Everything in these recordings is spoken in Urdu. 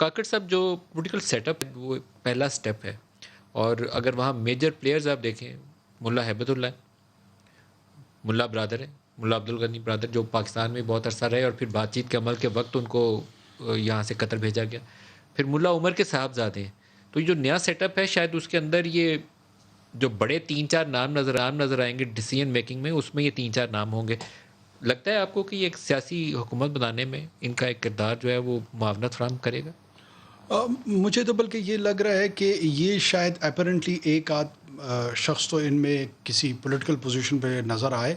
کاکڑ صاحب جو پولیٹیکل سیٹ اپ وہ پہلا سٹیپ ہے، اور اگر وہاں میجر پلیئرز آپ دیکھیں، ملا ہیبت اللہ ہے، ملا برادر ہے، ملا عبدالغنی برادر جو پاکستان میں بہت عرصہ رہے اور پھر بات چیت کے عمل کے وقت ان کو یہاں سے قطر بھیجا گیا، پھر ملا عمر کے صاحبزادے ہیں. تو یہ جو نیا سیٹ اپ ہے شاید اس کے اندر یہ جو بڑے 3-4 نام نظر آئیں گے ڈیسیژن میکنگ میں، اس میں یہ 3-4 نام ہوں گے. لگتا ہے آپ کو کہ یہ ایک سیاسی حکومت بنانے میں ان کا ایک کردار جو ہے وہ معاونت فراہم کرے گا؟ مجھے تو بلکہ یہ لگ رہا ہے کہ یہ شاید اپیرنٹلی ایک آدھ شخص تو ان میں کسی پولیٹیکل پوزیشن پہ نظر آئے،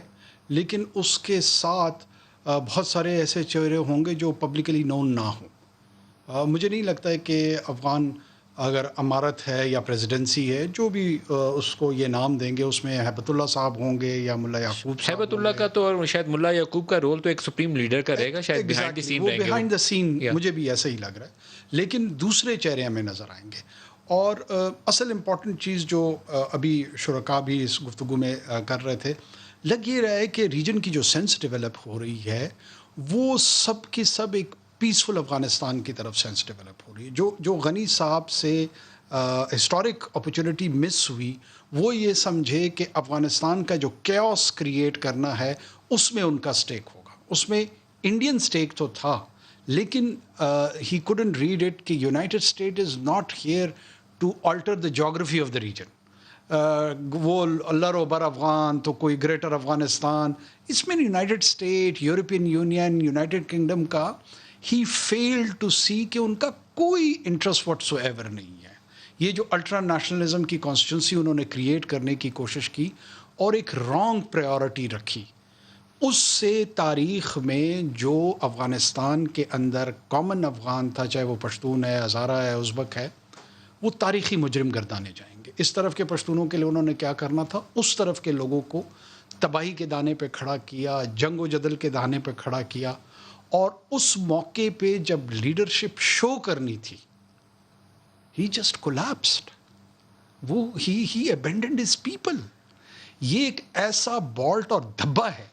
لیکن اس کے ساتھ بہت سارے ایسے چہرے ہوں گے جو پبلکلی نون نہ ہوں. مجھے نہیں لگتا ہے کہ افغان اگر امارت ہے یا پریزیڈنسی ہے، جو بھی اس کو یہ نام دیں گے، اس میں ہیبت اللہ صاحب ہوں گے یا ملا یعقوب صاحب ہیبت ہوں اللہ گے. کا تو، اور شاید ملا یعقوب کا رول تو ایک سپریم لیڈر کا رہے گا، شاید بیہائنڈ دی Exactly. سین وہ رہیں گے. Behind the scene Yeah. مجھے بھی ایسا ہی لگ رہا ہے، لیکن دوسرے چہرے ہمیں نظر آئیں گے. اور اصل امپورٹنٹ چیز جو ابھی شرکا بھی اس گفتگو میں کر رہے تھے، لگ یہ رہا ہے کہ ریجن کی جو سینس ڈیولپ ہو رہی ہے وہ سب کی سب ایک پیسفل افغانستان کی طرف سینس ڈیولپ ہو رہی ہے. جو غنی صاحب سے ہسٹورک اپرچونٹی مس ہوئی، وہ یہ سمجھے کہ افغانستان کا جو کیوس کریٹ کرنا ہے اس میں ان کا سٹیک ہوگا. اس میں انڈین سٹیک تو تھا، لیکن ہی couldn't ریڈ اٹ کہ United State is not here to alter the جغرافی آف دا ریجن. وہ اللہ رو بر افغان تو کوئی گریٹر افغانستان، اس میں United state, European union, United kingdom کا ہی فیلڈ ٹو سی کہ ان کا کوئی انٹرسٹ واٹس ایور نہیں ہے. یہ جو الٹرا نیشنلزم کی کانسٹیٹنسی انہوں نے کریٹ کرنے کی کوشش کی اور ایک رانگ پریورٹی رکھی، اس سے تاریخ میں جو افغانستان کے اندر کامن افغان تھا، چاہے وہ پشتون ہے، ہزارہ ہے، ازبک ہے، وہ تاریخی مجرم گردانے جائیں گے. اس طرف کے پشتونوں کے لیے انہوں نے کیا کرنا تھا، اس طرف کے لوگوں کو تباہی کے دانے پہ کھڑا کیا، جنگ و جدل کے دانے پہ کھڑا کیا. اور اس موقع پہ جب لیڈرشپ شو کرنی تھی، ہی جسٹ کولیپسڈ. وہ ہی ابینڈنڈ ہز پیپل. یہ ایک ایسا بالٹ اور دھبا ہے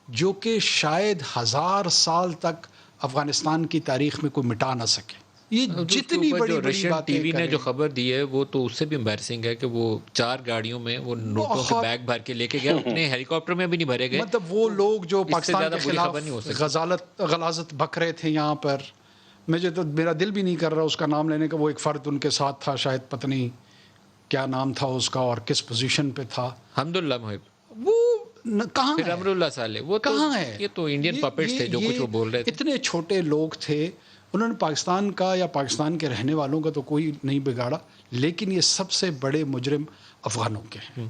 جو کہ شاید 1000 سال تک افغانستان کی تاریخ میں کوئی مٹا نہ سکے. یہ جتنی بڑی بڑی رشین باتیں ٹی وی نے کریں، جو خبر دی ہے وہ تو اس سے بھی امبیرسنگ ہے کہ وہ 4 گاڑیوں میں وہ نوٹوں کے بیگ بھر کے لے کے گیا، اتنے ہیلی کاپٹر میں بھی نہیں بھرے گئے. مطلب وہ لوگ جو اس سے پاکستان زیادہ کے بری خلاف خبر نہیں ہو سکتی. غلاظت بک رہے تھے یہاں پر، مجھے تو میرا دل بھی نہیں کر رہا اس کا نام لینے کا. وہ ایک فرد ان کے ساتھ تھا، شاید پتہ نہیں کیا نام تھا اس کا اور کس پوزیشن پہ تھا. حمداللہ محب، وہ کہاں پھر ہے؟ امر اللہ صالح، وہ تو کہاں ہے؟ یہ تو انڈین پپٹس تھے جو کچھ وہ بول رہے تھے. اتنے چھوٹے لوگ تھے، انہوں نے پاکستان کا یا پاکستان کے رہنے والوں کا تو کوئی نہیں بگاڑا، لیکن یہ سب سے بڑے مجرم افغانوں کے ہیں.